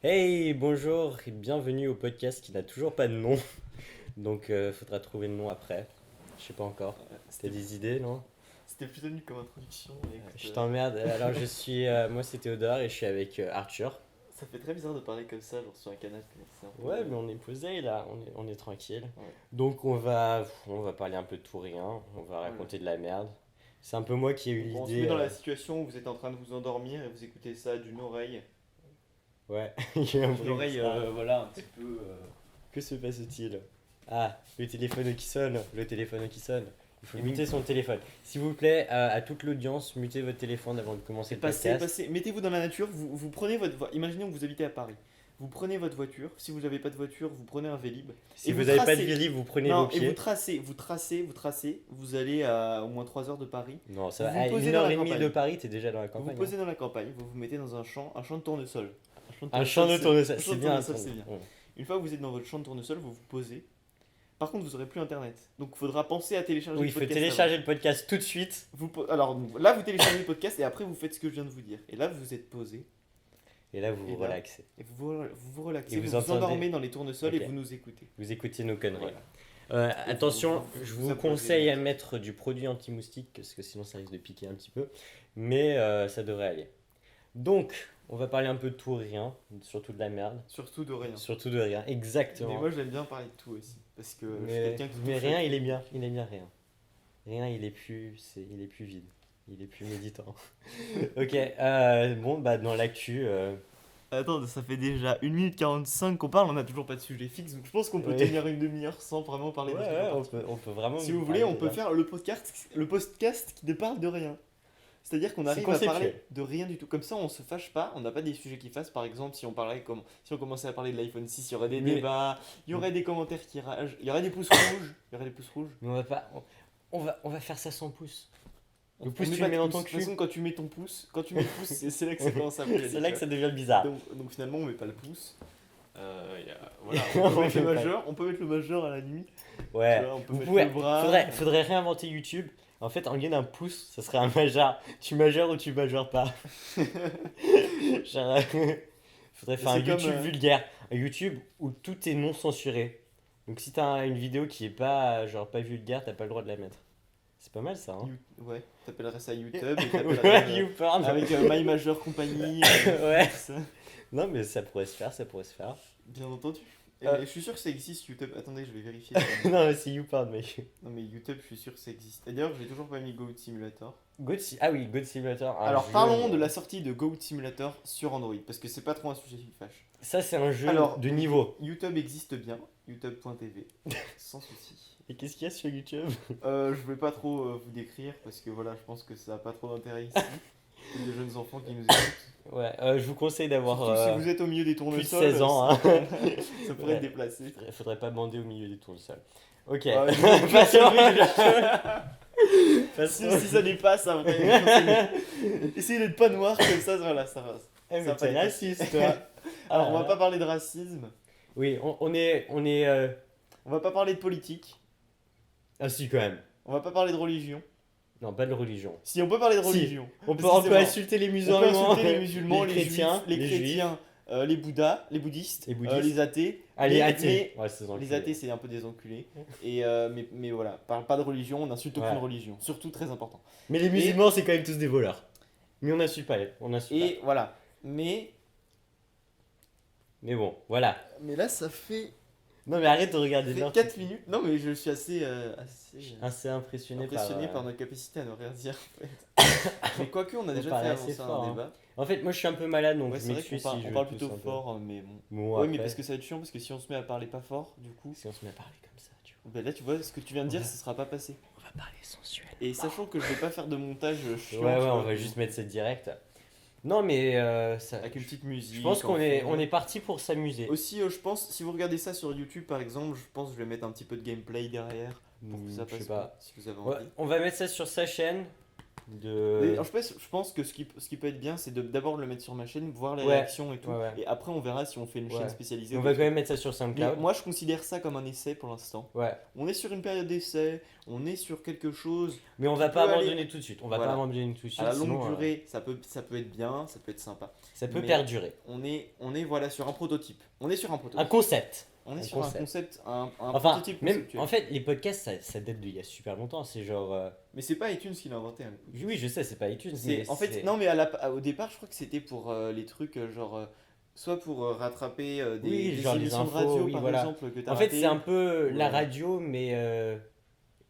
Hey, bonjour et bienvenue au podcast qui n'a toujours pas de nom. Donc, faudra trouver le nom après. Je sais pas encore. T'as C'était des idées, non? c'était plutôt nul comme introduction. Mais écoute, Je t'emmerde. Alors, moi c'est Théodore et je suis avec Arthur. ça fait très bizarre de parler comme ça, genre sur un canapé. C'est un peu. Ouais, mais on est posé là, on est tranquille. Ouais. Donc, on va parler un peu de tout rien. On va Voilà. raconter de la merde. C'est un peu moi qui ai eu Bon, on se met l'idée. dans la situation où vous êtes en train de vous endormir et vous écoutez ça d'une oreille. Ouais, il y a un D'une bruit oreille, bizarre. voilà, un petit peu. Que se passe-t-il? Ah, le téléphone qui sonne, le téléphone qui sonne. Il faut Et muter son téléphone. S'il vous plaît, à toute l'audience, mutez votre téléphone avant de commencer le Passez, podcast. passez, mettez-vous dans la nature, vous prenez votre voiture. Imaginons que vous habitez à Paris. Vous prenez votre voiture, si vous n'avez pas de voiture, vous prenez un Vélib. Si Et vous n'avez pas de tracez. Vélib, vous prenez Non, vos et pieds. vous allez à au moins 3 heures de Paris. Non, ça Vous va. vous À posez une dans heure la et demie campagne. de Paris, t'es déjà dans la Vous campagne. vous posez dans la campagne, vous vous mettez dans un champ de tournesol. Un champ de tournesol, Un champ c'est de bien. tournesol, c'est bien. Une fois que vous êtes dans votre champ de tournesol, vous vous posez. Par contre, vous n'aurez plus internet. Donc, il faudra penser à télécharger Oui, le il faut podcast. télécharger le podcast tout de suite. Alors, là, vous téléchargez le podcast et après, vous faites ce que je viens de vous dire. Et là, vous êtes posé. Et là, vous Et vous là, relaxez. Et vous relaxez. Et Vous vous vous entendez. endormez dans les tournesols Ok. et vous nous écoutez. Vous écoutez nos conneries. Voilà. Et Attention, vous je vous vous approchez. conseille à mettre du produit anti-moustique parce que sinon ça risque de piquer un petit peu. Mais ça devrait aller. Donc, on va parler un peu de tout rien, surtout de la merde. Surtout de rien. Surtout de rien, Mais exactement. moi, j'aime bien parler de tout aussi. Parce que je suis Mais, quelqu'un qui mais touche rien, à il tout. est bien, il est bien rien. Rien, il est plus vide, il est plus méditant. Ok, bon, bah dans l'actu, Attends, ça fait déjà 1 minute 45 qu'on parle, on n'a toujours pas de sujet fixe, donc je pense qu'on peut Oui. tenir une demi-heure sans vraiment parler ouais, d'un sujet ouais, particulier. on peut vraiment. Si vous parler voulez, on de peut ça. faire le podcast qui ne parle de rien. C'est-à-dire qu'on C'est arrive à conceptuel. parler de rien du tout. Comme ça, on se fâche pas, on n'a pas des sujets qui fassent. Par exemple, si on commençait à parler de l'iPhone 6, il y aurait des Mais- débats, il y aurait des commentaires qui ragent, il y aurait des pouces rouges. Il y aurait des pouces rouges. Mais on va pas, on va faire ça sans pouce. Le On pouce, met tu pas le mets de dans pouce. ton De toute cul. façon, quand tu mets le pouce, c'est là que ça commence à bouger. C'est là que ça devient bizarre. Donc finalement, on met pas le pouce. Voilà, On on peut mettre le met pas. majeur, on peut mettre le majeur à la nuit. Ouais. Tu vois, on peut Vous mettre pouvez, le bras. faudrait réinventer YouTube. En fait, en lieu d'un pouce, ça serait un majeur. Tu majeurs ou tu majeurs pas. Genre, faudrait faire un c'est comme, YouTube vulgaire. Un YouTube où tout est non censuré. Donc si t'as une vidéo qui est pas, genre, pas vulgaire, t'as pas le droit de la mettre. C'est pas mal ça, hein. Ouais, t'appellerais ça YouTube et Ouais, t'appellerais YouPorn. avec My Major Company. Ouais. Tout ça. Non, mais ça pourrait se faire, ça pourrait se faire. Bien entendu. Et Euh. je suis sûr que ça existe YouTube. Attendez, je vais vérifier. Non, mais c'est YouPorn, mec. Non mais YouTube, je suis sûr que ça existe. Et d'ailleurs, j'ai toujours pas mis Goat Simulator. Ah oui, God Simulator. un Alors jeu, parlons de la sortie de Goat Simulator sur Android parce que c'est pas trop un sujet qui me fâche. Ça, c'est un jeu Alors, de niveau. YouTube existe bien, YouTube.tv, sans souci. Et qu'est-ce qu'il y a sur YouTube? Je vais pas trop vous décrire parce que voilà, je pense que ça a pas trop d'intérêt ici. Il y a des jeunes enfants qui nous écoutent. Ouais, je vous conseille d'avoir Surtout si vous êtes au milieu des plus de tournesols. 16 ans. Hein. Ça pourrait Ouais. être déplacé. Faudrait pas bander au milieu des tournesols. Ok. Ouais, Passons. si ça dépasse après. Essayez d'être pas noir comme ça, voilà, ça va. Eh, mais Ça t'es va être- raciste, toi. Alors, on va Ah. pas parler de racisme, Oui, on est. on va pas parler de politique, Ah, si, quand même. on va pas parler de religion. Non, pas de religion. Si, on peut parler de Si. religion. On peut, Parce que on c'est peut marrant. insulter les On peut musulmans. insulter les musulmans, les chrétiens, juifs, les chrétiens, les bouddhas, les bouddhistes, les athées. Ah, les Mais- athées. Ouais, c'est Les athées, c'est un peu des enculés. Mais voilà, parle pas de religion, on n'insulte aucune Ouais. religion. Surtout très important. Mais les musulmans, c'est quand même tous des voleurs. Mais on n'insulte pas. On insulte pas. Et voilà. Mais Mais bon, voilà. là, ça fait Non, mais arrête de regarder l'heure. 4 minutes. Non, mais je suis assez Assez impressionné, impressionné par. par notre capacité à ne rien dire. En fait. Mais quoique, on a On déjà parle fait assez avancer fort, un hein. débat. En fait, moi je suis un peu malade donc Ouais, je c'est vrai m'excuse qu'on parle, si on je parle tousse plutôt un peu. fort, mais bon. Bon, Ouais, mais après, parce que ça va être chiant, parce que si on se met à parler pas fort, du coup. si on se met à parler comme ça, tu vois. Ben là, tu vois, ce que tu viens de dire, Ouais. ce sera pas passé. On va parler sensuel. Et sachant que je vais pas faire de montage chiant. Ouais, tu on vois, va juste mettre ça direct. Non, mais ça. avec une petite musique. Je pense en qu'on est, fond. on est parti pour s'amuser. Aussi, je pense, si vous regardez ça sur YouTube par exemple, je pense que je vais mettre un petit peu de gameplay derrière pour que ça Je sais passe pas. pas, si vous avez Ouais, envie. on va mettre ça sur sa chaîne. de... Alors, je pense que ce qui peut être bien, c'est d'abord le mettre sur ma chaîne, voir les Ouais, réactions et tout. ouais. Et après, on verra si on fait une Ouais. chaîne spécialisée. On ou va des quand même trucs. mettre ça sur Mais SoundCloud. moi, je considère ça comme un essai pour l'instant. Ouais. On est sur une période d'essai, on est sur quelque chose Mais on qui va pas peut aller abandonner tout de suite. On va Voilà. pas abandonner tout de à suite, la longue sinon durée. Ça peut être bien, ça peut être sympa. ça peut Mais perdurer. On est voilà, sur un prototype. On est sur un Un prototype. concept. On est un sur concept. un concept, un Enfin, prototype même, conceptuel. en fait, les podcasts, ça date d'il y a super longtemps. C'est genre... Mais c'est pas iTunes qui l'a inventé, hein. Oui, je sais, c'est pas iTunes. mais En fait, c'est- non, mais au départ, je crois que c'était pour les trucs genre. Soit pour rattraper Oui, des genre les émissions de infos, radio, oui, par voilà. exemple, que t'as En fait, raté. c'est un peu la Ouais. radio, mais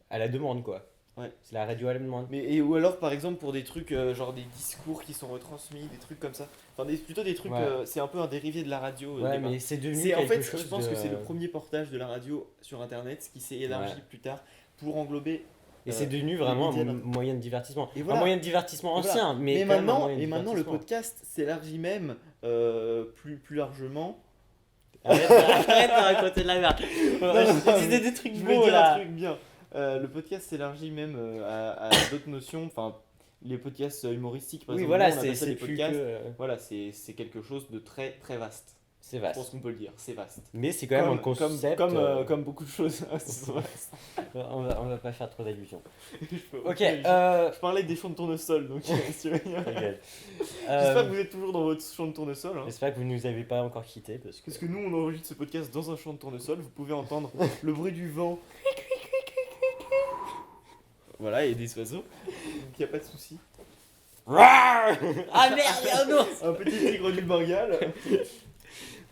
à la demande, quoi. Ouais. C'est la radio à la demande. Ou alors, par exemple, pour des trucs genre des discours qui sont retransmis, des trucs comme ça. Enfin, plutôt des trucs. Ouais. C'est un peu un dérivé de la radio. Ouais, départ. mais c'est devenu C'est en quelque fait, chose je pense de... que c'est le premier portage de la radio sur Internet, ce qui s'est élargi Ouais. plus tard pour englober. Et c'est euh, devenu les vraiment médias un moyen de divertissement. Et voilà. Un moyen de divertissement Et voilà. ancien, mais Mais quand même un maintenant, moyen de le divertissement. podcast s'élargit même plus largement. Arrête de raconter de la merde. Je disais des trucs Je voulais beaux dire là. un truc bien. Le podcast s'élargit même à d'autres notions. Enfin, les podcasts humoristiques, par Oui, exemple, voilà, nous, on appelle ça c'est des plus podcasts. que... Voilà, c'est quelque chose de très très vaste. C'est Je vaste. pense qu'on peut le dire, c'est vaste. Mais c'est quand même un concept... Comme beaucoup de choses. C'est vaste. on va pas faire trop d'allusions. Je peux- Ok, Je parlais des champs de tournesol, donc si tu veux dire. regarde. J'espère que vous êtes toujours dans votre champ de tournesol. Hein. J'espère que vous nous avez pas encore quittés parce Parce que nous, on enregistre ce podcast dans un champ de tournesol. Vous pouvez entendre le bruit du vent. Voilà, et des oiseaux. Donc il n'y a pas de souci. Ah merde, il y a un ours. Un petit tigre du Bengale.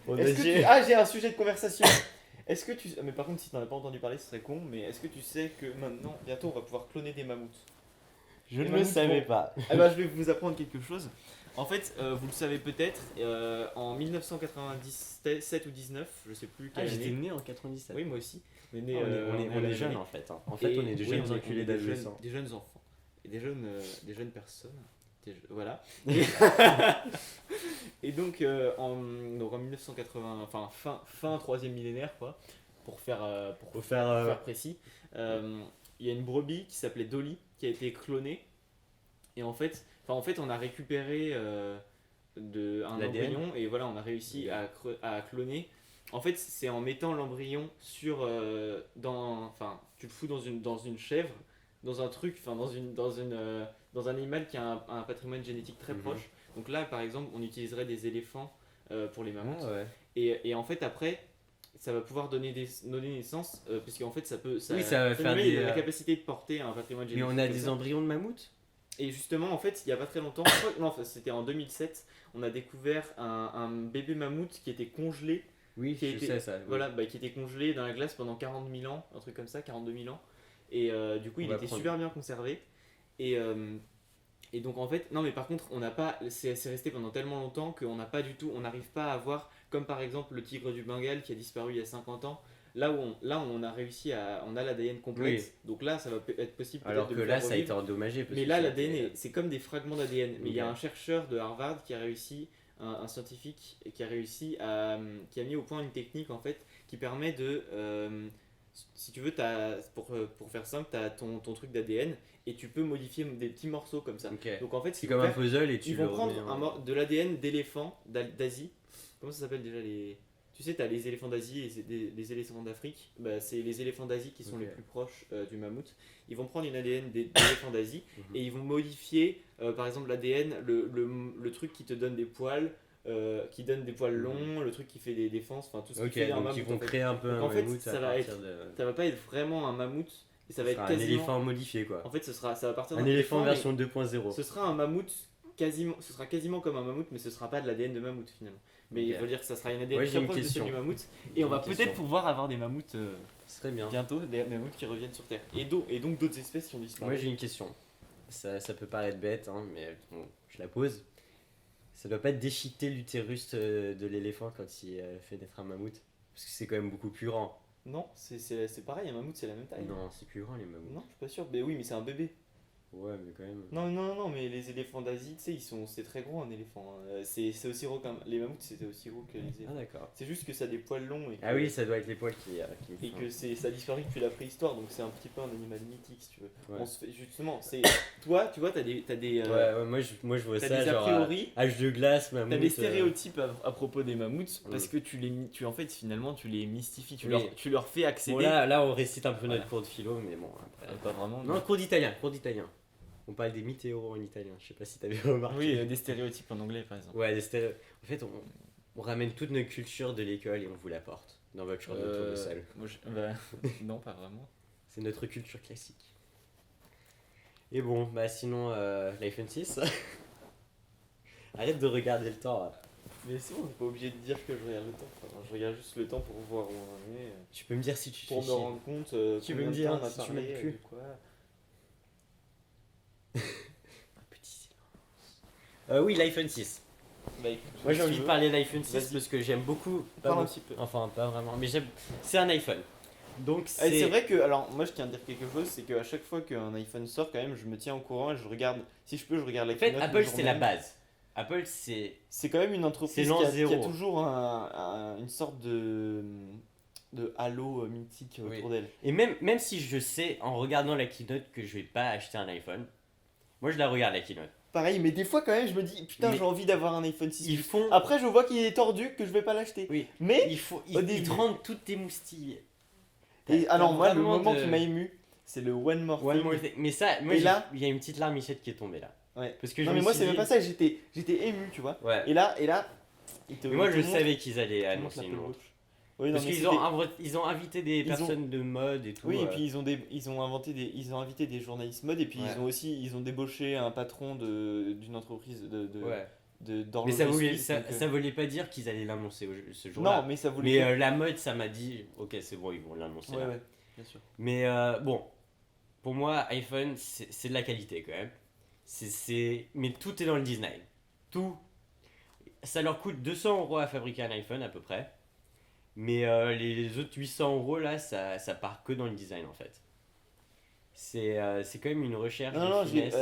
Bon, Est-ce que vas-y. Ah, j'ai un sujet de conversation. Est-ce que tu. Mais par contre, si t'en as pas entendu parler, ce serait con. Mais est-ce que tu sais que maintenant, bientôt, on va pouvoir cloner des mammouths? Je Les ne le mammouths savais vont- pas. Eh ben, je vais vous apprendre quelque chose. En fait, vous le savez peut-être, en 1997 ou 19, je sais plus Ah, quelle j'étais année. né en 97. Oui, moi aussi. On est, Ah, né, on est à la même jeunes année. en fait. Hein. En fait, on est des Oui, jeunes on est enculés des jeunes- d'adolescents. Des jeunes enfants. Et des jeunes personnes. Voilà. Et donc, donc en 1980, enfin fin 3e millénaire, quoi, pour faire précis, il y a une brebis qui s'appelait Dolly qui a été clonée. Et en fait, on a récupéré un L'ADN. embryon et voilà, on a réussi à cloner. En fait, c'est en mettant l'embryon tu le fous dans une chèvre, dans un truc, dans un animal qui a un patrimoine génétique très Mhm. proche. Donc là, par exemple, on utiliserait des éléphants pour les mammouths. Ah, ouais. Et en fait, après, ça va pouvoir donner naissance, puisqu'en fait, ça Oui, ça va cet faire animal, des, il a la euh, capacité de porter un patrimoine Mais génétique. on a comme des ça. embryons de mammouth. Et justement, en fait, il y a pas très longtemps, je crois non, enfin, c'était en 2007, on a découvert un bébé mammouth qui était congelé. Oui, Qui a je été- sais ça. oui. Voilà, qui était congelé dans la glace pendant 40 000 ans, un truc comme ça, 42 000 ans. Et du coup, On il va était prendre. super bien conservé. Et donc, en fait, non, mais par contre, on n'a pas, c'est resté pendant tellement longtemps qu'on n'a pas du tout, on n'arrive pas à avoir, comme par exemple le tigre du Bengale qui a disparu il y a 50 ans, là où on a réussi on a l'ADN complète. Donc là, ça va être possible peut-être Alors de que le là, faire ça a été revivre. endommagé. parce Mais que là, ça a l'ADN, été- c'est comme des fragments d'ADN. Mais il y a Ok. un chercheur de Harvard qui a réussi, un scientifique, qui a réussi qui a mis au point une technique en fait qui permet de, si tu veux, pour faire simple, tu as ton truc d'ADN et tu peux modifier des petits morceaux comme ça. Ok. Donc en fait, ce C'est qu'ils comme vont un faire, puzzle et tu ils vont le prendre remets en- de l'ADN d'éléphants d'Asie. Comment ça s'appelle déjà les. Tu sais, tu as les éléphants d'Asie et les éléphants d'Afrique. Bah, c'est les éléphants d'Asie qui sont Ok. les plus proches du mammouth. Ils vont prendre une ADN d'éléphants d'Asie Mhm. et ils vont modifier, par exemple, l'ADN, le truc qui te donne des poils, qui donne des poils longs, le truc qui fait des défenses, enfin tout ce qui Ok, fait un donc mammouth. ils vont en fait. créer un peu Donc, un en fait, mammouth ça à va partir être- de... Ça va pas être vraiment un mammouth, et ça va être un quasiment. éléphant modifié quoi. En fait, ça va partir Un d'un éléphant mais version 2.0. ce sera un mammouth ce sera quasiment comme un mammouth, mais ce sera pas de l'ADN de mammouth finalement. Mais Ok. il veut dire que ça sera une ADN Ouais, j'ai très une proche de celle question. du mammouth, et J'ai on va une peut-être question. pouvoir avoir des mammouths Ce serait bien. bientôt, des mammouths qui reviennent sur Terre. Et donc d'autres espèces qui ont disparu. Moi j'ai une question. Ça peut paraître bête, hein, mais bon, je la pose. Ça doit pas déchiqueter l'utérus de l'éléphant quand il fait naître un mammouth? Parce que c'est quand même beaucoup plus grand. Non, c'est pareil, un mammouth c'est la même taille. Non, c'est plus grand les mammouths. Non, je suis pas sûr. Mais oui, mais c'est un bébé. Ouais, mais quand même. Non, mais les éléphants d'Asie, tu sais, c'est très gros un éléphant, hein. C'est aussi gros qu'un. Les mammouths, c'était aussi gros que les Ah, éléphants. d'accord. C'est juste que ça a des poils longs Ah oui, ça doit être les poils qui me et font. que ça a disparu depuis la préhistoire, donc c'est un petit peu un animal mythique, si tu veux. Ouais. On se fait, justement, c'est. Toi, tu vois, t'as des, Ouais, moi je vois t'as ça des a genre priori, âge de glace, mammouth. t'as des stéréotypes à propos des mammouths, Mm. parce que en fait, finalement, tu les mystifies, Oui. tu leur fais accéder. Bon, là on récite un peu notre Voilà. cours de philo, mais bon, après. Pas vraiment. Non, cours d'italien. On parle des mythéos en italien, je sais pas si t'avais remarqué. Oui, des stéréotypes en anglais, par exemple. Ouais, en fait, on ramène toute notre culture de l'école et on vous l'apporte dans votre chambre de tour de salle. Non, pas vraiment. C'est notre culture classique. Et bon, bah sinon, l'iPhone 6. Arrête de regarder le temps. Là. Mais c'est bon, t'es pas obligé de dire que je regarde le temps. Enfin, je regarde juste le temps pour voir où on en est. Tu peux me dire si tu te Pour fais me chier. rendre compte. Tu combien veux me de dire temps on a si tu parlé, m'aimes plus. de quoi. Un petit silence. Oui, l'iPhone 6. Bah, écoute, Moi j'ai si envie tu de veux. parler de l'iPhone 6 Vas-y. parce que j'aime beaucoup. Parle un beaucoup- petit peu. Enfin, pas vraiment, mais j'aime. C'est un iPhone. Donc C'est vrai que, alors moi je tiens à dire quelque chose, c'est qu'à chaque fois qu'un iPhone sort, quand même, je me tiens au courant et je regarde, si je peux, je regarde la En fait, keynote le Apple jour c'est la même. base. Apple c'est. C'est quand même une C'est entreprise l'an qui a zéro. toujours une sorte de halo mythique Oui. autour d'elle. Et même si je sais en regardant la keynote que je vais pas acheter un iPhone, moi je la regarde la keynote. Pareil, mais des fois quand même, je me dis, putain, Mais j'ai envie d'avoir un iPhone 6 Ils Plus. font. Après, je vois qu'il est tordu, que je vais pas l'acheter. Oui. Mais, Ils début. te rendent toutes tes moustilles. et alors moi, le vraiment moment de- qui m'a ému, c'est le One More One Thing. more thing. Mais ça, moi Et j'ai- là- il y a une petite larmichette qui est tombée là. Ouais. Parce que Non je mais me moi suis c'est même dit- pas ça, j'étais ému, tu vois. Ouais. Et là, Mais moi je te montre- savais qu'ils allaient te montre annoncer une l'Apple montre. Watch. Oui, non, Parce mais qu'ils ils ont invité des ont- personnes de mode et tout. Oui, et puis ils ont invité des journalistes mode et puis Ouais. ils ont débauché un patron d'une entreprise Ouais. Mais d'horlogerie suisse, ça, donc, ça voulait pas dire qu'ils allaient l'annoncer ce jour-là. non, mais ça voulait Mais dire- la mode, ça m'a dit, ok, c'est bon, ils vont l'annoncer ouais, là. ouais, bien sûr. Mais bon, pour moi, iPhone, c'est de la qualité quand même. Mais tout est dans le design. Tout. Ça leur coûte 200 euros à fabriquer un iPhone à peu près. Mais les autres 800 euros là, ça part que dans le design en fait. C'est quand même une recherche Non, de j'ai finesse.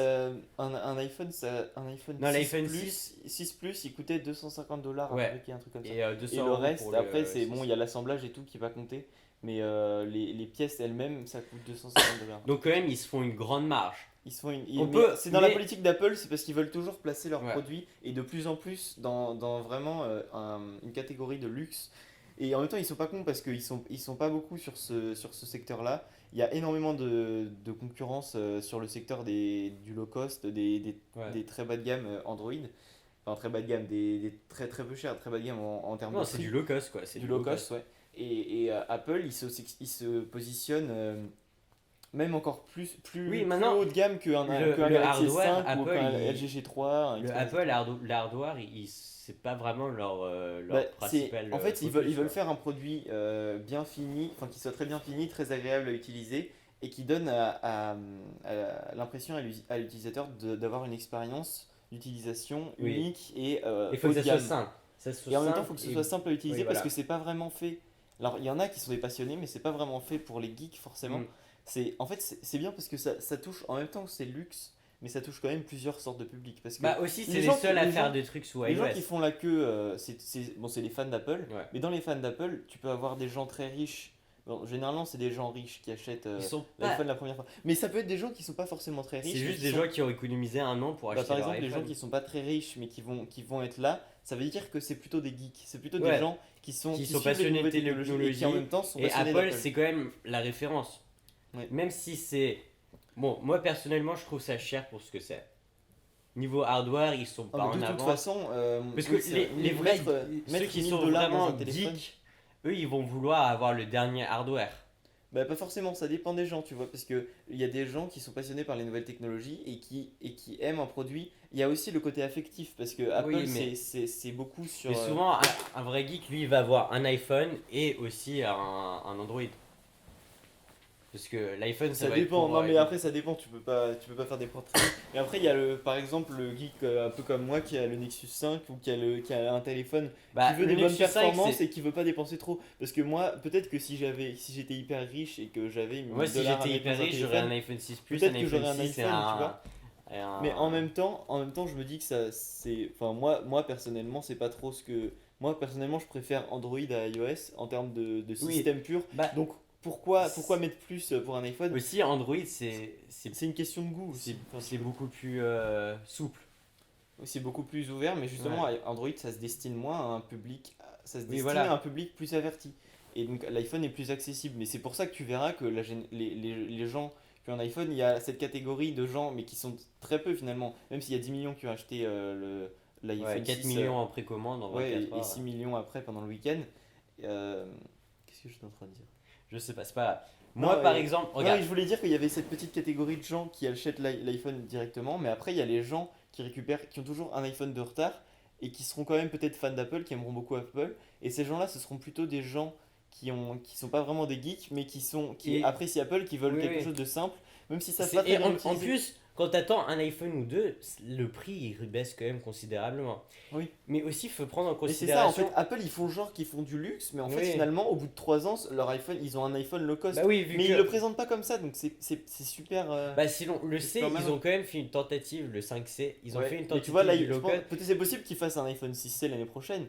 un iPhone un iPhone Non, 6 l'iPhone Plus, 6 Plus, il coûtait 250 $ à Ouais. fabriquer, un truc comme ça. Et 200 Et le euros reste, pour après, le c'est bon, il y a l'assemblage et tout qui va compter. Mais les pièces elles-mêmes, ça coûte 250 $. Donc quand même, ils se font une grande marge. Ils se font On mais peut- c'est dans la mais- politique d'Apple, c'est parce qu'ils veulent toujours placer leurs Ouais. produits et de plus en plus dans vraiment une catégorie de luxe. Et en même temps, ils sont pas cons parce qu'ils sont pas beaucoup sur ce secteur-là. Il y a énormément de concurrence sur le secteur du low cost, des Ouais. très bas de gamme Android. Enfin, très bas de gamme, des très très peu chers, très bas de gamme en termes Non, de c'est prix. du low cost quoi. C'est Du low cost, ouais. Et Apple, il se positionne même encore plus Oui, maintenant, haut de gamme qu'un le Galaxy hardware, S5 ou Apple, qu'un il- LG G3. un Le Xperia. Apple hardware, c'est pas vraiment leur Bah, principal. en fait, ils focus, veulent quoi. faire un produit bien fini, enfin qui soit très bien fini, très agréable à utiliser et qui donne l'impression à l'utilisateur d'avoir une expérience d'utilisation Oui. unique et Il faut haut que de ça soit gamme. simple. Ça soit Et en même temps, il simple faut que ce et- soit simple à utiliser oui, parce voilà. que c'est pas vraiment fait. Alors, il y en a qui sont des passionnés, mais c'est pas vraiment fait pour les geeks forcément. Mm. En fait, c'est bien parce que ça touche, en même temps que c'est luxe, mais ça touche quand même plusieurs sortes de publics. Parce que Bah aussi, c'est les les gens seuls qui- à les faire gens- des trucs sous les gens iOS. qui font la queue, c'est les fans d'Apple. Ouais. Mais dans les fans d'Apple, tu peux avoir des gens très riches. Bon, généralement, c'est des gens riches qui achètent Ils sont pas. l'iPhone la première fois. Mais ça peut être des gens qui sont pas forcément très riches. C'est mais juste qui des sont- gens qui ont économisé un an pour Bah, acheter par leur exemple, les gens iPhone. qui sont pas très riches mais qui vont être là, ça veut dire que c'est plutôt des geeks. C'est plutôt Ouais. des gens qui sont Sont suivent les passionnés de nouvelles technologies et qui en même temps sont Et passionnés Apple, d'Apple. c'est quand même la référence. Ouais. Même si c'est. Bon, moi personnellement, je trouve ça cher pour ce que c'est. Niveau hardware, ils sont Ah, pas mais en de toute avance. façon, Parce oui, que c'est- les vrais, ceux mettre qui 1000 sont $ dans vraiment un téléphone. geeks, eux, ils vont vouloir avoir le dernier hardware. Bah, pas forcément, ça dépend des gens, tu vois, parce que il y a des gens qui sont passionnés par les nouvelles technologies et qui aiment un produit. Il y a aussi le côté affectif, parce que Apple, Oui, mais- c'est beaucoup sur. Mais souvent, un vrai geek, lui, il va avoir un iPhone et aussi un Android. Parce que l'iPhone, Ça va être dépend, pour, non mais après ça dépend, tu peux pas faire des portraits. Mais après il y a par exemple le geek un peu comme moi qui a le Nexus 5 ou qui a un téléphone qui Bah, veut le des bonnes Nexus 5, performances et qui veut pas dépenser trop. Parce que moi, peut-être que si j'étais hyper riche et que j'avais Moi, 1000 si dollars à j'étais mettre hyper dans un riche, j'aurais un téléphone, iPhone 6 Plus, un peut-être que iPhone j'aurais un 6 et iPhone, tu vois. Mais en même temps, je me dis que ça, c'est, enfin moi personnellement, c'est pas trop ce que, moi personnellement, je préfère Android à iOS en termes de Oui, système pur. bah, Donc pourquoi mettre plus pour un iPhone? aussi Android, C'est une question de goût aussi. Enfin, c'est beaucoup plus souple. c'est beaucoup plus ouvert, mais justement, Ouais. Android, ça se destine moins à un public, ça se Oui, destine à un voilà. public plus averti. Et donc l'iPhone est plus accessible. Mais c'est pour ça que tu verras que les gens qui ont un iPhone, il y a cette catégorie de gens, mais qui sont très peu finalement. Même s'il y a 10 millions qui ont acheté Ouais, l'iPhone 4 6, millions en précommande en ouais, 24 et heures. 6 millions après pendant le week-end. euh, Qu'est-ce que j'étais en train de dire? Je sais pas, c'est pas. Non, Moi, par exemple, non, regarde. je voulais dire qu'il y avait cette petite catégorie de gens qui achètent l'iPhone directement, mais après il y a les gens qui récupèrent, qui ont toujours un iPhone de retard et qui seront quand même peut-être fans d'Apple, qui aimeront beaucoup Apple. Et ces gens-là, ce seront plutôt des gens qui sont pas vraiment des geeks, mais qui Et, apprécient Apple, qui veulent oui, quelque oui. chose de simple, même si ça se pas très Et bien en utilisé. plus, quand t'attends un iPhone ou deux, le prix il baisse quand même considérablement. Oui. Mais aussi, il faut prendre en Mais c'est ça, en fait, considération. Apple ils font genre qu'ils font du luxe, mais en fait Oui. finalement, au bout de 3 ans, leur iPhone, ils ont un iPhone low Bah cost. oui, vu Mais ils que. le présentent pas comme ça, donc c'est super. Bah sinon, le C'est C, super ils malin. ont quand même fait une tentative, le 5C, ils ont Ouais. fait une Mais tu vois, là, tentative du je low pense, cut, peut-être c'est possible qu'ils fassent un iPhone 6C l'année prochaine.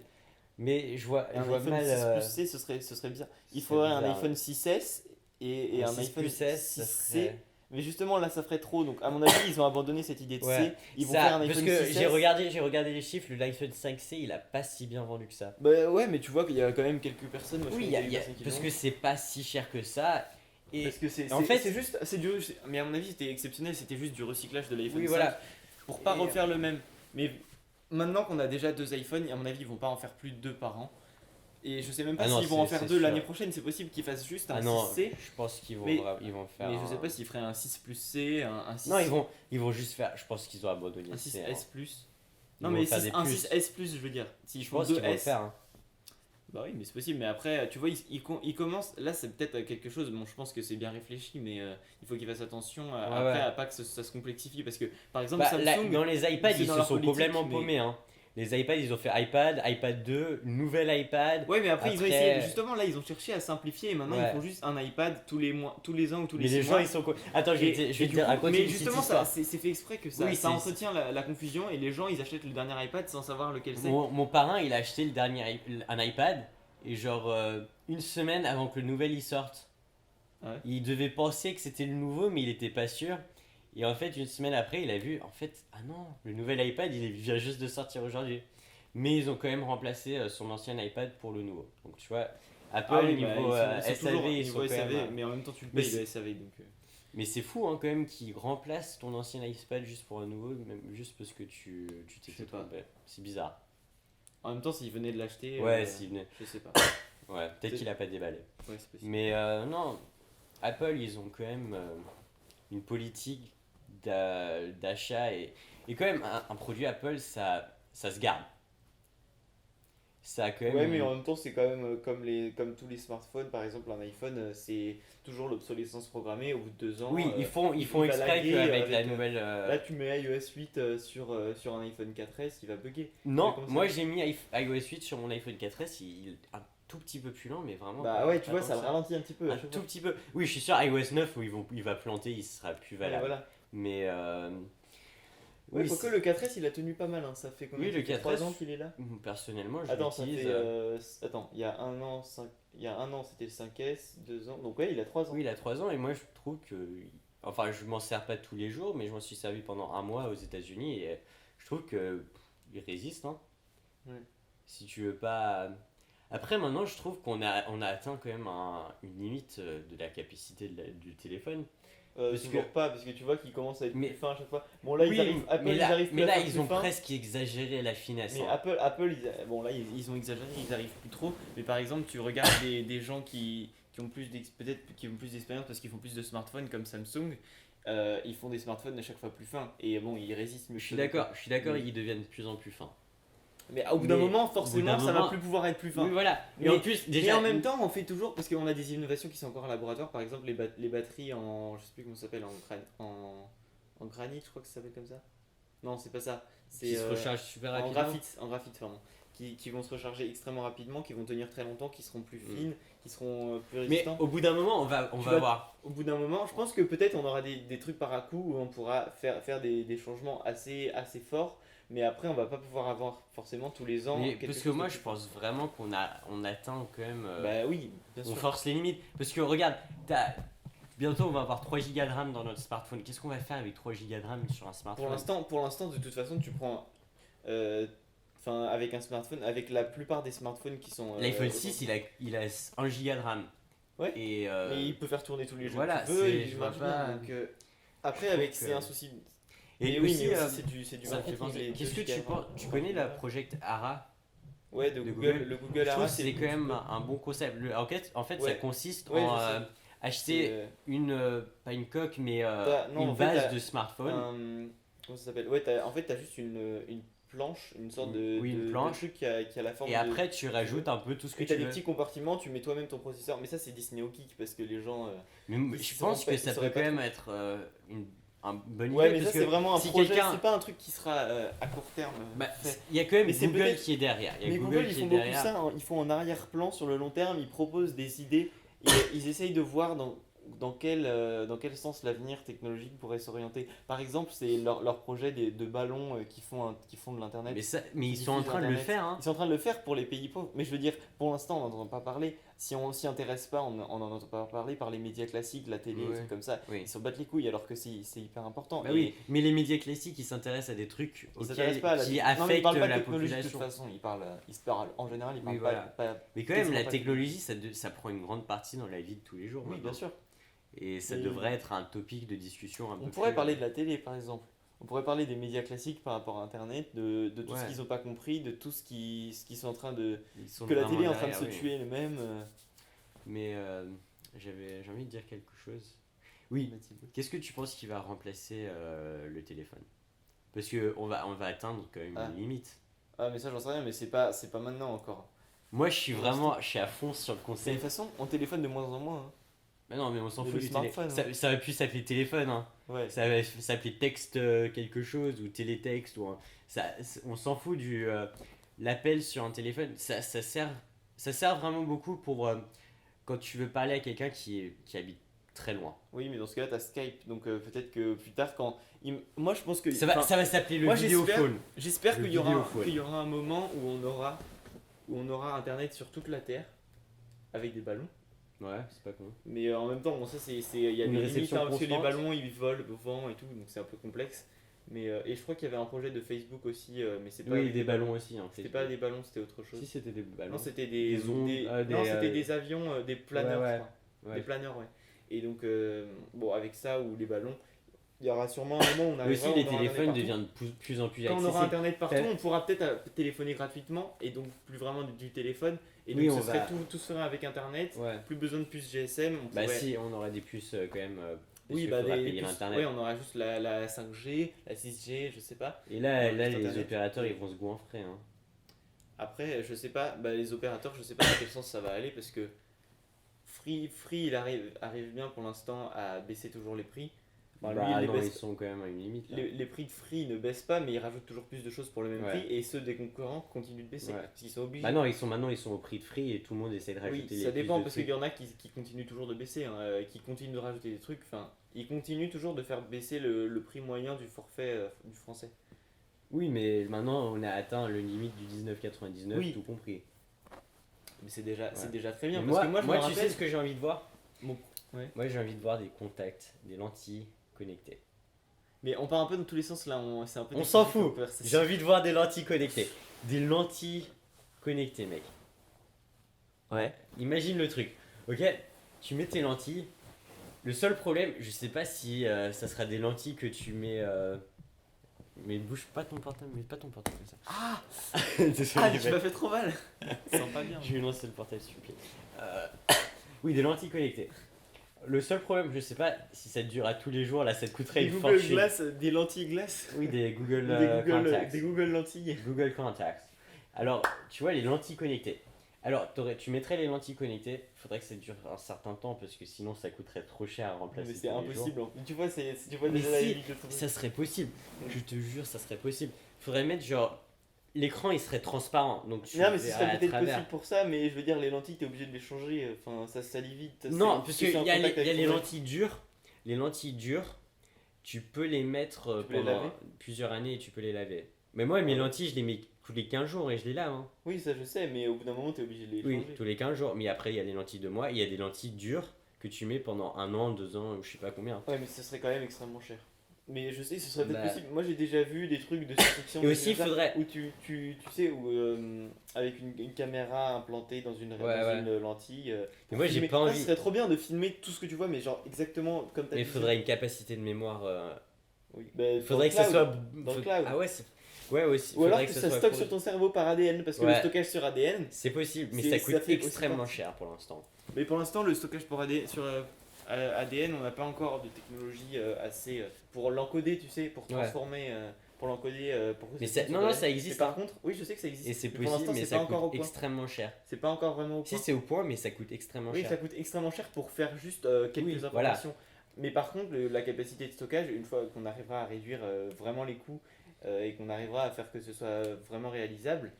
mais Et je un vois iPhone mal. 6 Plus C, ce serait bizarre. Il Ce serait faudrait un bizarre, iPhone ouais. 6S et Un un 6 iPhone plus S, ça 6C. serait. Mais justement, là, ça ferait trop. Donc, à mon avis, ils ont abandonné cette idée de Ouais, C. Ils vont faire un parce iPhone que 6S. j'ai regardé les chiffres, l'iPhone 5C, il a pas si bien vendu que ça. Bah ouais, mais tu vois qu'il y a quand même quelques personnes. Moi, je Oui, connais quelques personnes qui parce l'ont. que c'est pas si cher que ça. Et Parce que en fait, c'est juste. Mais à mon avis, c'était exceptionnel. C'était juste du recyclage de l'iPhone oui, 5 voilà. pour pas Et, refaire le même. Mais maintenant qu'on a déjà deux iPhones, à mon avis, ils vont pas en faire plus de deux par an. Et je sais même pas Ah non, s'ils vont en faire c'est deux sûr. l'année prochaine. C'est possible qu'ils fassent juste Ah un non, 6C. je pense qu'ils Mais, ils vont faire. mais je sais pas s'ils feraient un 6 plus C, un 6, Non, ils vont juste faire. Je pense qu'ils ont abandonné un le 6 C, hein. S plus. Ils Non, vont mais faire des un plus. 6S plus, je veux dire. S'ils Je font pense 2 qu'ils vont le S. faire, hein. Bah oui, mais c'est possible. Mais après, tu vois, ils commencent. Là, c'est peut-être quelque chose. Bon, je pense que c'est bien réfléchi, mais il faut qu'ils fassent attention Ouais, après ouais. à pas que ça se complexifie. Parce que, par exemple, Bah, Samsung, dans les iPads, c'est ils dans se leur sont politique, complètement mais. paumés, hein. Les iPads, ils ont fait iPad, iPad 2, nouvel iPad. Ouais, mais après, ils ont essayé. Après, Justement, là, ils ont cherché à simplifier et maintenant, ils ouais. font juste un iPad tous les mois, tous les ans ou tous les Mais les 6 gens, mois. ils sont. Attends, je vais te Et du dire, coup, raconter mais une petite justement, histoire. c'est fait exprès que ça, Oui, ça entretient la confusion et les gens, ils achètent le dernier iPad sans savoir lequel c'est. Mon parrain, il a acheté un iPad et genre une semaine avant que le nouvel y sorte. Ah ouais. Il devait penser que c'était le nouveau, mais il était pas sûr. Et en fait, une semaine après, il a vu, en fait, ah non, le nouvel iPad, il vient juste de sortir aujourd'hui. Mais ils ont quand même remplacé son ancien iPad pour le nouveau. Donc tu vois, Apple, Ah oui, niveau ils sont SAV, toujours ils sont niveau quand SAV, même. mais en même temps, tu le Mais payes c'est- le SAV. Donc, Mais c'est fou hein, quand même qu'ils remplacent ton ancien iPad juste pour un nouveau, même juste parce que tu t'es Je sais pas. trompé. C'est bizarre. en même temps, s'ils venaient de l'acheter, Ouais, s'il venait. je sais pas. Ouais, peut-être qu'il a pas déballé. Ouais, c'est possible. Mais non, Apple, ils ont quand même une politique d'achat et quand même un produit Apple, ça se garde. Ça a quand même. Ouais, mais en même temps, c'est quand même comme tous les smartphones, par exemple, un iPhone, c'est toujours l'obsolescence programmée au bout de 2 ans. Oui, ils font il va exprès laguer qu'avec la avec, nouvelle. Là, tu mets iOS 8 sur un iPhone 4S, il va bugger. Non, C'est comme ça. moi j'ai mis iOS 8 sur mon iPhone 4S, il est un tout petit peu plus lent, mais vraiment. Bah pas- ouais, tu pas vois, tant ça que ralentit un petit peu. à Un chaque tout fois. petit peu. Oui, je suis sûr, iOS 9 où il va planter, il sera plus Ouais, valable. voilà. Mais. Ouais, Oui, quoique le 4S, il a tenu pas mal. Hein. Ça fait combien Oui, le ça fait 4S, 3 ans qu'il est là. personnellement, je Attends, ça l'utilise. fait. Attends, il y a un an, c'était le 5S, 2 ans. Donc ouais, il a 3 ans. Oui, il a 3 ans et moi je trouve que. Enfin, je m'en sers pas tous les jours, mais je m'en suis servi pendant un mois aux États-Unis et je trouve que il résiste. Hein. Ouais. Si tu veux pas. Après, maintenant, je trouve on a atteint quand même une limite de la capacité du téléphone. Parce Toujours que- pas, parce que tu vois qu'il commence à être Mais- plus fin à chaque fois. Bon, là, Oui, Apple, mais ils là, arrivent plus à là faire ils plus ont fin. presque exagéré la finesse. Mais hein. Apple bon là ils ont exagéré, ils arrivent plus trop. Mais par exemple, tu regardes des gens qui ont peut-être qui ont plus d'expérience parce qu'ils font plus de smartphones comme Samsung, ils font des smartphones à chaque fois plus fins et bon ils résistent mieux. Je suis d'accord, Mais- ils deviennent de plus en plus fins. Mais au bout d'un Mais moment, au bout forcément, d'un ça va moment- plus pouvoir être plus fin. Oui, voilà. Et Mais- en plus, Et déjà. en même temps, on fait toujours, parce qu'on a des innovations qui sont encore en laboratoire, par exemple les batteries en, je sais plus comment ça s'appelle, en granit, je crois que ça s'appelle comme ça. Non, c'est pas ça. C'est qui se recharge super en rapidement. graphite, pardon. Qui vont se recharger extrêmement rapidement, qui vont tenir très longtemps, qui seront plus Mm. fines, qui seront plus Mais résistants. au bout d'un moment, on Tu va vas- voir. Au bout d'un moment, je pense que peut-être on aura des trucs par à coup où on pourra faire des changements assez forts, mais après on va pas pouvoir avoir forcément tous les ans. Mais quelque parce que chose de moi, plus je pense vraiment on atteint quand même. Bah oui, bien On sûr. force les limites. Parce que regarde, bientôt on va avoir 3 Go de RAM dans notre smartphone. Qu'est-ce qu'on va faire avec 3 Go de RAM sur un smartphone? Pour l'instant, de toute façon, tu prends. Avec un smartphone, avec la plupart des smartphones qui sont. L'iPhone 6, il a 1 Go de RAM. Ouais. Et Mais il peut faire tourner tous les jeux voilà, que tu veux, c'est- il je marche vois bien. pas- Donc, après, trouve avec, que- c'est un souci. et Mais aussi, oui, mais aussi, c'est du ça me fait marketing, penser. les Qu'est-ce que 2 tu gigas penses? Tu connais la Project Ara Ouais, de de Google. Google. Le Google Je trouve Ara, que c'est quand même un bon concept. En fait, ça Ouais. consiste Ouais, en je sais. acheter C'est, pas une coque, mais non, une en fait, base t'as de smartphone. comment ça s'appelle? Ouais, en fait, t'as juste une planche, une sorte Oui, une de planche. truc qui a la forme Et de. après, tu rajoutes un peu tout ce que Et tu t'as des veux. petits compartiments, tu mets toi-même ton processeur. Mais ça, c'est Disney au Geek parce que les gens. Mais Ils je sauraient pense pas- que ils ça peut sauraient quand pas même être une bonne Ouais, idée. mais ça, parce c'est que vraiment un si projet. quelqu'un- C'est pas un truc qui sera à court terme. Bah, fait. il y a quand même Mais c'est Google peut-être- qui est derrière. Il y a Mais Google ils qui font est beaucoup derrière. ça, hein. Ils font en arrière-plan sur le long terme, ils proposent des idées, ils essayent de voir dans quel sens l'avenir technologique pourrait s'orienter. Par exemple, c'est leur projet de ballons qui font de l'internet. Mais ils Qui sont en diffusent train de le Internet. faire. Hein. Ils sont en train de le faire pour les pays pauvres. Mais je veux dire, pour l'instant, on n'en entend pas parler. Si on s'y intéresse pas, on n'en entend pas parler par les médias classiques, la télé, Ouais. des trucs comme ça. Oui. Ils s'en battent les couilles alors que c'est hyper important. Bah Et oui, mais les médias classiques, ils s'intéressent à des trucs ils s'intéressent pas à la qui non, mais ils affectent parlent pas de la technologie de toute population. façon. Ils se parlent, en général, ils parlent Oui, voilà. pas. Mais quand même, quasiment la pas technologie, ça prend une grande partie dans la vie de tous les jours. Oui, maintenant. bien sûr. Et ça Et- devrait être un topic de discussion un peu On pourrait plus, parler de la télé, par exemple. On pourrait parler des médias classiques par rapport à Internet, de tout ce Ouais. qu'ils n'ont pas compris, de tout ce qu'ils sont en train de. ils sont Que la vraiment télé est en train de derrière, se oui. tuer elle-même. Mais j'ai envie de dire quelque chose. Oui, qu'est-ce que tu penses qui va remplacer le téléphone? Parce que on va atteindre quand même Ah. une limite. Ah, mais ça, j'en sais rien, mais c'est pas maintenant encore. Moi, je suis à fond sur le De toute concept. façon, on téléphone de moins en moins. Hein. Mais non, mais on s'en Mais fout le du téléphone. smartphone, Ça va plus s'appeler téléphone, hein. Ouais. Ça va s'appeler texte quelque chose ou télétexte on s'en fout du l'appel sur un téléphone. Ça sert vraiment beaucoup pour quand tu veux parler à quelqu'un qui habite très loin. Oui, mais dans ce cas-là, t'as Skype. Donc peut-être que plus tard, quand. Moi, je pense que. Ça va s'appeler le moi, vidéophone. J'espère Le qu'il y vidéophone. qu'il y aura un moment où on aura Internet sur toute la Terre avec des ballons. Ouais, c'est pas con. Mais en même temps, bon, ça, il y a Une des limites réception hein, parce que les constante. ballons ils volent au vent et tout, donc c'est un peu complexe. Mais, et je crois qu'il y avait un projet de Facebook aussi, mais c'est pas. Oui, avec des ballons aussi. Hein, C'était pas des ballons, c'était autre chose. Si c'était des ballons. Non, c'était des Des ondes, non, c'était des avions, des planeurs, ouais, je crois. ouais. Des planeurs, ouais. Et donc, bon, avec ça ou les ballons, il y aura sûrement un moment où on Mais arrivera. aussi, les on aura téléphones Internet deviennent de plus en plus partout. Quand on aura accessibles. internet partout, T'as- on pourra peut-être téléphoner gratuitement et donc plus vraiment du téléphone. Et donc Oui, ce on serait va- tout se ferait avec internet. Ouais. Plus besoin de puces GSM. On Bah pourrait- si, on aurait des puces quand même. Parce Oui, qu'il bah faudra des payer puces- l'internet. ouais, on aura juste la 5G, la 6G, je sais pas. Et là, Juste les Internet. opérateurs, ils vont se goinfrer. Hein. Après, je sais pas, bah, les opérateurs, je sais pas dans quel sens ça va aller parce que Free il arrive bien pour l'instant à baisser toujours les prix. Enfin, lui, Bah il les non, baisse- ils sont quand même à une limite. Là. les prix de Free ne baissent pas, mais ils rajoutent toujours plus de choses pour le même Ouais. prix et ceux des concurrents continuent de baisser Ouais. parce qu'ils sont obligés. Bah non, maintenant ils sont au prix de free et tout le monde essaie de rajouter Oui, les ça plus dépend de parce qu'il trucs. y en a qui continuent toujours de baisser, hein, qui continuent de rajouter des trucs. Enfin, ils continuent toujours de faire baisser le prix moyen du forfait du français. Oui, mais maintenant on a atteint le limite du 19,99 Oui. tout compris. Mais c'est déjà Ouais. très bien Mais parce que moi je me tu rappelle. sais ce que j'ai envie de voir Bon, ouais. Moi j'ai envie de voir des contacts, des lentilles connectées. Mais on part un peu dans tous les sens là, c'est un peu On des s'en critiques fout. en conversation. J'ai envie de voir des lentilles connectées. Des lentilles connectées, mec. Ouais. Imagine le truc. Ok, tu mets tes lentilles. Le seul problème, je sais pas si ça sera des lentilles que tu mets. Mais bouge pas ton portable, mets pas ton portable comme ça. Ah, Désolé, tu mec. m'as fait trop mal. Ça sent pas bien. Je vais lancer le portable s'il vous plaît. Oui, des lentilles connectées. Le seul problème, je sais pas si ça dure à tous les jours, là ça te coûterait Des une Google fortune. Glass, des lentilles glace. Oui, des Google Des Contacts. Google lentilles. Google Contacts. Alors, tu vois, les lentilles connectées. Alors, tu mettrais les lentilles connectées, il faudrait que ça dure un certain temps parce que sinon ça coûterait trop cher à remplacer. Mais c'est tous les jours. impossible. Tu vois, tu vois Mais déjà la si, limite de ton truc. ça serait possible. Je te jure, ça serait possible. Faudrait mettre genre. L'écran il serait transparent donc tu Non, mais ce verrais serait à peut-être travers. possible pour ça, mais je veux dire, les lentilles, t'es obligé de les changer. Enfin, ça se salit vite. Non, parce c'est qu'il en y a contact les, y a avec les ton œil. lentilles dures. Les lentilles dures, tu peux les mettre Tu peux les pendant laver plusieurs années et tu peux les laver. Mais moi, mes Ouais. lentilles, je les mets tous les 15 jours et je les lave. Hein. Oui, ça je sais, mais au bout d'un moment, t'es obligé de les Oui, changer. tous les 15 jours. Mais après, il y a les lentilles de moi, il y a des lentilles dures que tu mets pendant 1 an, 2 ans, ou je sais pas combien. Ouais, mais ce serait quand même extrêmement cher. Mais je sais que ce serait peut-être Bah. possible. Moi, j'ai déjà vu des trucs de science-fiction. Et des aussi, il trucs comme ça, faudrait. Où tu sais, où, avec une caméra implantée dans une, Ouais. une lentille. Mais Pour moi, j'ai filmer. pas Ça, envie. ce serait trop bien de filmer tout ce que tu vois, mais genre exactement comme t'as Mais il dit. faudrait une capacité de mémoire. Oui. Bah, Il faudrait que ça soit. Dans le cloud. Ah ouais, ouais, aussi. Ou alors Faudrait que ça ça soit stocke pro- sur ton cerveau par ADN, parce que le Ouais. stockage sur ADN. C'est possible, mais C'est- ça ça coûte fait aussi extrêmement partie. cher pour l'instant. Mais pour l'instant, le stockage sur ADN, on n'a pas encore de technologie assez pour l'encoder, tu sais, pour Ouais. transformer, pour l'encoder, pour que Mais ça ça- tienne non, sur non, ADN. ça existe, Mais par hein. contre, oui, je sais que ça existe. Et c'est Mais pour possible, l'instant, mais c'est ça pas encore au coûte point. extrêmement cher. C'est pas encore vraiment au Si point. c'est au point, mais ça coûte extrêmement Oui, cher. ça coûte extrêmement cher pour faire juste quelques Oui, voilà. informations. Mais par contre, la capacité de stockage, une fois qu'on arrivera à réduire vraiment les coûts et qu'on arrivera à faire que ce soit vraiment réalisable,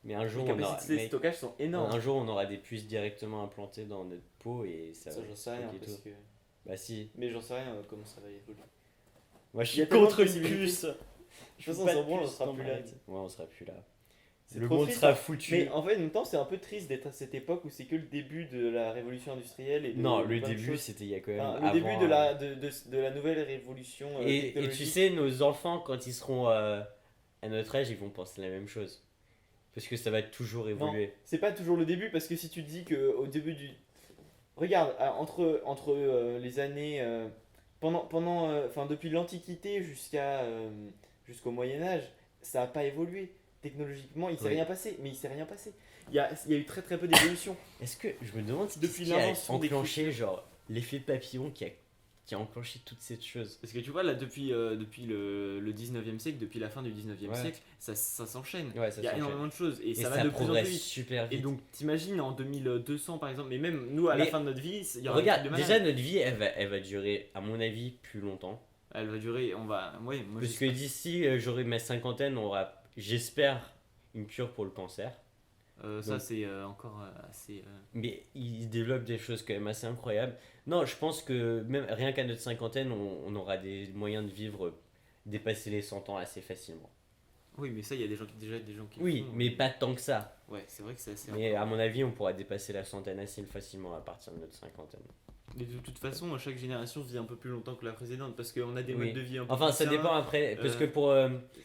Mais un les jour, on aura, capacités de mec, stockage sont énormes. un jour, on aura des puces directement implantées dans notre peau et ça Ça, va j'en sais rien. stocker Parce tout. que... Bah si. Mais j'en sais rien comment ça va évoluer. Moi, je Il y a suis tellement contre de une possibilités. puce. De toute façon, on s'en branle, on sera plus là. Ouais, on sera plus là. C'est Le trop monde triste, sera hein. foutu. Mais en fait, en même temps, c'est un peu triste d'être à cette époque où c'est que le début de la révolution industrielle et de Non, de le plein de début, choses. c'était il y a quand même Enfin, avant. le début de la nouvelle révolution Et tu technologique. sais, nos enfants, quand ils seront à notre âge, ils vont penser la même chose. Parce que ça va toujours évoluer. C'est pas toujours le début parce que si tu te dis que au début du. Regarde, entre les années. Enfin, depuis l'Antiquité jusqu'au Moyen-Âge, ça n'a pas évolué. Technologiquement, il s'est Oui. rien passé. Mais il s'est rien passé. Il y a eu très très peu d'évolution. Est-ce que je me demande si Depuis qui a l'invention des enclenché genre l'effet papillon qui a enclenché toutes ces choses. Parce que tu vois, là, depuis le 19e siècle, depuis la fin du 19e Ouais. siècle, ça s'enchaîne. Ouais, ça Il y a s'enchaîne. énormément de choses et Et ça ça va de plus en plus progresse vite. super Et vite. donc, t'imagines en 2200 par exemple, mais même nous à la Mais fin de notre vie, il y aura des Regarde, trucs de malade. déjà notre vie, elle va durer, à mon avis, plus longtemps. Elle va durer, on va. Ouais, moi Parce que j'espère. d'ici, j'aurai ma cinquantaine, on aura, j'espère, une cure pour le cancer. Ça, Donc- c'est encore assez. Mais ils développent des choses quand même assez incroyables. Non, je pense que même rien qu'à notre cinquantaine, on aura des moyens de vivre, dépasser les 100 ans assez facilement. Oui, mais ça, il y a déjà des gens qui. le Oui, font, mais pas tant que ça. Ouais, c'est vrai que c'est assez. Mais à mon avis, on pourra dépasser la centaine assez facilement à partir de notre cinquantaine. Mais de toute façon, chaque génération vit un peu plus longtemps que la précédente parce qu'on a des Oui. modes de vie un peu Enfin, plus ça sains, dépend après, parce que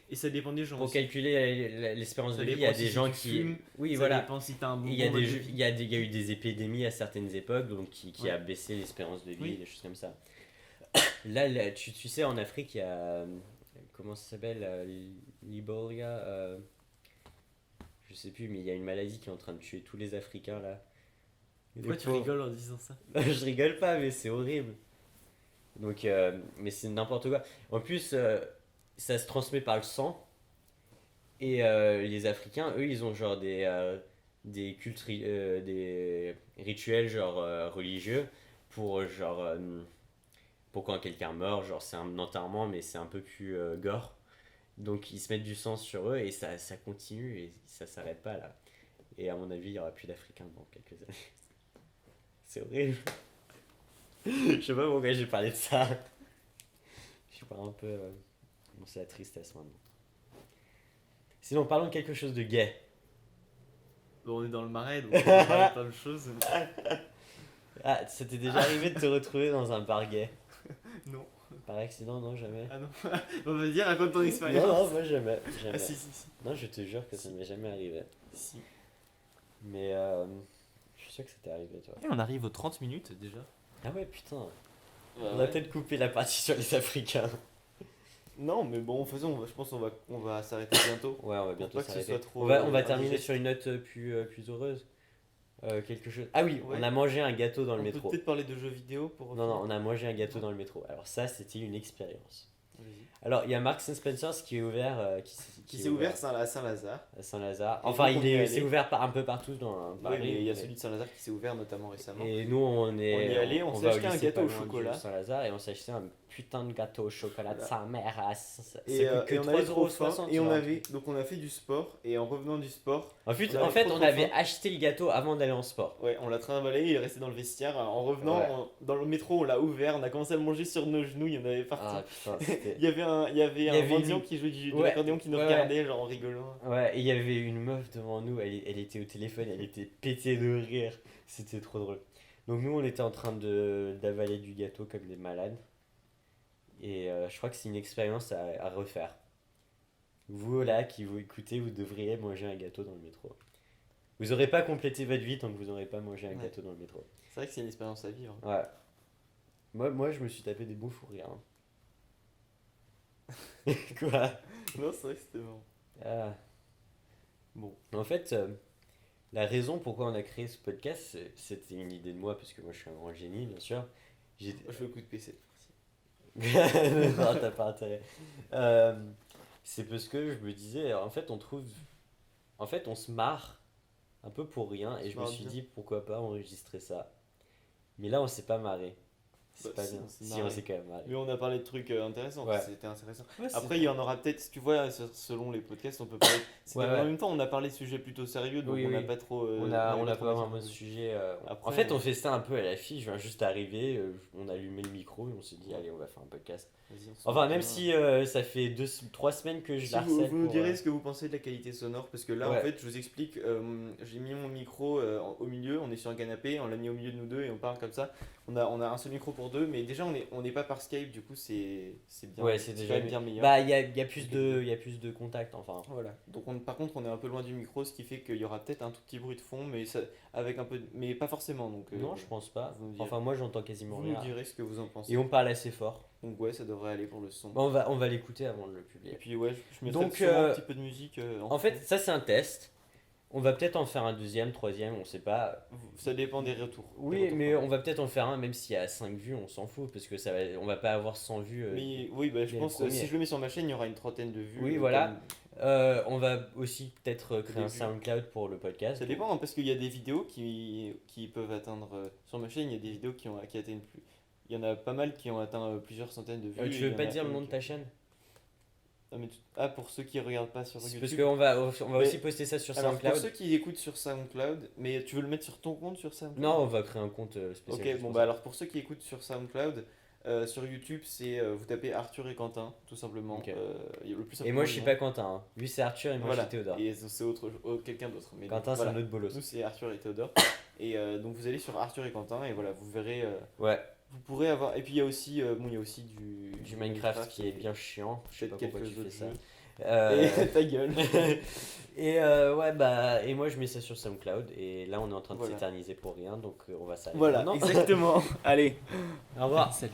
Et ça dépend des gens. pour aussi. calculer l'espérance Ça de vie, il y a dépend des si gens tu qui. fumes, Oui, Ça voilà. dépend si t'as un bon Il y a mode des, de jeux- vie. il y a eu des épidémies à certaines époques donc qui Ouais. a baissé l'espérance de vie, Oui. des choses comme ça. Là, tu sais, en Afrique, il y a. Comment ça s'appelle L'Iboria je sais plus, mais il y a une maladie qui est en train de tuer tous les Africains là. Pourquoi Les tu pauvres. rigoles en disant ça? Je rigole pas, mais c'est horrible. Donc, mais c'est n'importe quoi. En plus, ça se transmet par le sang. Et les Africains, eux, ils ont genre des cultes, des rituels genre religieux pour pour quand quelqu'un meurt, genre c'est un enterrement, mais c'est un peu plus gore. Donc ils se mettent du sang sur eux et ça continue et ça s'arrête pas là. Et à mon avis, il y aura plus d'Africains dans quelques années. C'est horrible. Je sais pas pourquoi j'ai parlé de ça. Je suis pas un peu. Bon, c'est la tristesse maintenant. Sinon, parlons de quelque chose de gay. Bon, on est dans le marais, donc on peut parler de plein de choses. Ah, ça t'est déjà arrivé de te retrouver dans un bar gay? Non. Par accident, non, jamais. Ah non. Bon, vas-y, raconte ton Non, expérience. non, moi jamais. Ah Jamais. si. Non, je te jure que ça m'est jamais arrivé. Si. Mais je suis sûr que ça t'est arrivé, toi. Et on arrive aux 30 minutes déjà. Ah ouais, putain. Bah On va peut-être couper la partie sur les Africains. Non, mais bon, faisons, je pense qu'on va s'arrêter bientôt. Ouais, on va bientôt pas que ce s'arrêter. soit trop, On va terminer indigeste. sur une note plus heureuse. Quelque chose. Ah oui, Ouais. on a mangé un gâteau dans le On peut métro. peut-être parler de jeux vidéo pour. Non, non, on a mangé un gâteau dans le métro. Alors ça, c'était une expérience. Alors, il y a Marks and Spencer's qui est ouvert. Qui s'est ouvert à Saint-Lazare. À Saint-Lazare. Et Enfin, donc, on y est c'est allé. ouvert un peu partout dans Paris. Oui, mais il y a celui de Saint-Lazare qui s'est ouvert notamment récemment. Et nous, on y est allé, on s'est va acheté un lycée gâteau pas au loin du chocolat. Saint-Lazare et on s'est acheté un putain de gâteau au chocolat de Voilà. sa mère. Ça Et, coûte que et on avait trop faim 3,60 €. et on a fait du sport et en revenant du sport, En fait, on avait trop avait faim. acheté le gâteau avant d'aller en sport. Ouais, on l'a trimballé, il est resté dans le vestiaire. En revenant, Ouais. dans le métro, on l'a ouvert, on a commencé à le manger sur nos genoux, il y en avait partout. Ah putain, c'était. Il y avait un avait mendiant une- qui jouait de Ouais, l'accordéon qui nous ouais, regardait, genre en rigolant. Ouais, et il y avait une meuf devant nous, elle était au téléphone, elle était pétée de rire. C'était trop drôle. Donc nous, on était en train d'avaler du gâteau comme des malades. Et je crois que c'est une expérience à refaire. Vous là qui vous écoutez, vous devriez manger un gâteau dans le métro. Vous aurez pas complété votre vie tant que vous n'aurez pas mangé un Ouais. gâteau dans le métro. C'est vrai que c'est une expérience à vivre. Ouais. Moi, je me suis tapé des bons fous rires. Quoi? Non, c'est vrai que c'était marrant. Ah. Bon, en fait, la raison pourquoi on a créé ce podcast, c'était une idée de moi, parce que moi je suis un grand génie, bien sûr. J'ai... Je fais le coup de PC. Non, t'as pas intérêt. Euh, c'est parce que je me disais, en fait, En fait, on se marre un peu pour rien, et se je me marre suis bien. dit pourquoi pas enregistrer ça. Mais là, on s'est pas marré. C'est Bah, pas si, bien. on s'est Si, marré. on s'est quand même marré. Mais on a parlé de trucs intéressants, Ouais. c'était intéressant. Ouais, Après, il y en aura peut-être, si tu vois, selon les podcasts, on peut parler. Ouais, En ouais. même temps, on a parlé de sujets plutôt sérieux, donc Oui, on n'a oui. pas trop. On n'avait a trop pas envie vraiment de- de sujet. Après, En fait, on fait ça un peu à la fille. Je viens juste d'arriver, on a allumé le micro et on s'est dit, allez, on va faire un podcast. Vas-y, on se Enfin, met même bien. si ça fait 3 semaines que je Si la vous, harcèle vous nous pour, direz ce que vous pensez de la qualité sonore, parce que là, Ouais. en fait, je vous explique, j'ai mis mon micro au milieu, on est sur un canapé, on l'a mis au milieu de nous deux et on parle comme ça. On a un seul micro pour deux, mais déjà, on n'est pas par Skype, du coup, c'est bien. Ouais, c'est déjà quand même bien meilleur. Bah, il y a plus de contacts, enfin. Voilà. Donc par contre on est un peu loin du micro, ce qui fait qu'il y aura peut-être un tout petit bruit de fond, mais ça, avec un peu, mais pas forcément. Donc Non, je pense pas. vous me direz. Enfin, moi, j'entends quasiment vous rien. nous direz ce que vous en pensez. Et on parle assez fort. Donc ouais, ça devrait aller pour le son. Bon, on va l'écouter avant de le Et publier. puis ouais, je mettrai Donc, sûrement un petit peu de musique. En fait, ça, c'est un test. On va peut-être en faire un deuxième, troisième, on sait pas. ça dépend des retours. Oui, Des retours, mais pardon. on va peut-être en faire un, même s'il y a 5 vues, on s'en fout, parce que on va pas avoir 100 vues. Mais oui, bah, je dès le pense premier. si je le mets sur ma chaîne, il y aura une trentaine de vues. Oui, voilà. On va aussi peut-être créer un vues. SoundCloud pour le podcast. Ça dépend, hein, parce qu'il y a des vidéos qui peuvent atteindre. Sur ma chaîne, il y a des vidéos qui atteignent plus. Il y en a pas mal qui ont atteint plusieurs centaines de vues. et Tu il veux y en pas a dire le une nom de qui- ta chaîne? pour ceux qui regardent pas sur C'est YouTube. parce qu'on va Mais- aussi poster ça sur Alors, pour SoundCloud. ceux qui écoutent sur SoundCloud, mais tu veux le mettre sur ton compte sur SoundCloud? Non, on va créer un compte spécial. Ok, juste bon pour bah ça. alors pour ceux qui écoutent sur SoundCloud, sur YouTube, c'est vous tapez Arthur et Quentin, tout simplement. Ok. Le plus Et moi, je suis simplement, pas Quentin. Hein. Lui, c'est Arthur et moi, voilà. je suis Théodore. Et c'est quelqu'un d'autre. Mais Quentin, voilà. c'est un autre bolos. Nous c'est Arthur et Théodore. Et donc vous allez sur Arthur et Quentin et voilà, vous verrez. Ouais, Vous pourrez avoir. Et puis il y a aussi, il y a aussi du Minecraft qui est bien chiant. Je sais Peut-être pas pourquoi quelques tu fais autres ça. jeux. Euh, Et ta gueule. Et ouais, bah, et moi je mets ça sur SoundCloud. Et là, on est en train de Voilà. s'éterniser pour rien. Donc, on va s'arrêter. Voilà, maintenant. exactement. Allez. Au revoir. Salut.